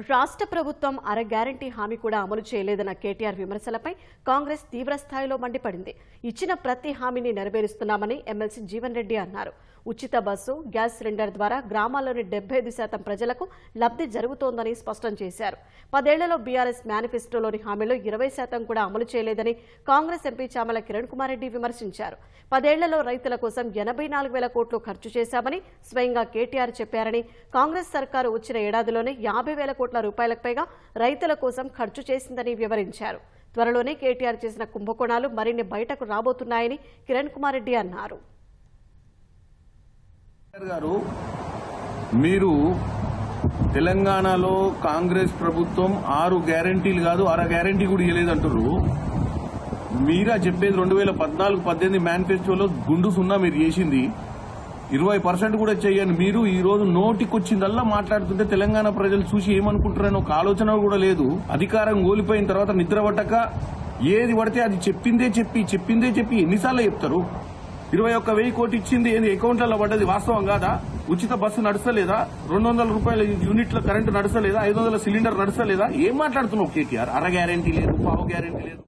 రాష్ట్ర ప్రభుత్వం అర గ్యారంటీ హామీ కూడా అమలు చేయలేదన్న కేటీఆర్ విమర్శలపై కాంగ్రెస్ తీవ్రస్థాయిలో మండిపడింది. ఇచ్చిన ప్రతి హామీని నెరవేరుస్తున్నామని ఎమ్మెల్సీ జీవన్ రెడ్డి అన్నారు. ఉచిత బస్సు, గ్యాస్ సిలిండర్ ద్వారా గ్రామాల్లోని 75% ప్రజలకు లబ్ధి జరుగుతోందని స్పష్టం చేశారు. 10 ఏళ్లలో బీఆర్ఎస్ మేనిఫెస్టోలోని హామీలో 20% కూడా అమలు చేయలేదని కాంగ్రెస్ ఎంపీ చామల కిరణ్ కుమార్ రెడ్డి విమర్శించారు. 10 ఏళ్లలో రైతుల కోసం 84,000 కోట్లు ఖర్చు చేశామని స్వయంగా కేటీఆర్ చెప్పారని, కాంగ్రెస్ సర్కారు వచ్చిన ఏడాదిలోనే 50,000 కోట్ల రూపాయలకు పైగా రైతుల కోసం ఖర్చు చేసిందని వివరించారు. త్వరలోనే కేటీఆర్ చేసిన కుంభకోణాలు మరిన్ని బయటకు రాబోతున్నాయని కిరణ్ కుమార్ రెడ్డి అన్నారు. మీరు తెలంగాణలో కాంగ్రెస్ ప్రభుత్వం 6 గ్యారంటీలు కాదు అర గ్యారంటీ కూడా ఇవ్వలేదంటారు. మీరా చెప్పేది 2014-18 మేనిఫెస్టోలో గుండు సున్నా మీరు చేసింది 20% కూడా చేయని మీరు ఈ రోజు నోటికొచ్చిందల్లా మాట్లాడుతుంటే తెలంగాణ ప్రజలు చూసి ఏమనుకుంటారని ఒక ఆలోచన కూడా లేదు. అధికారం కోల్పోయిన తర్వాత నిద్ర పట్టక ఏది పడితే అది చెప్పిందే చెప్పి ఎన్నిసార్లు చెప్తారు? 21,000 కోట్లు ఇచ్చింది ఏంది అకౌంట్లలో పడ్డది వాస్తవం కాదా? ఉచిత బస్సు నడుస్తలేదా? 200 రూపాయల యూనిట్ల కరెంటు నడుస్తలేదా? 500 సిలిండర్ నడుస్తలేదా? ఏం మాట్లాడుతున్నావు కేటీఆర్? అర గ్యారంటీ లేదు, పావు గ్యారంటీ లేదు.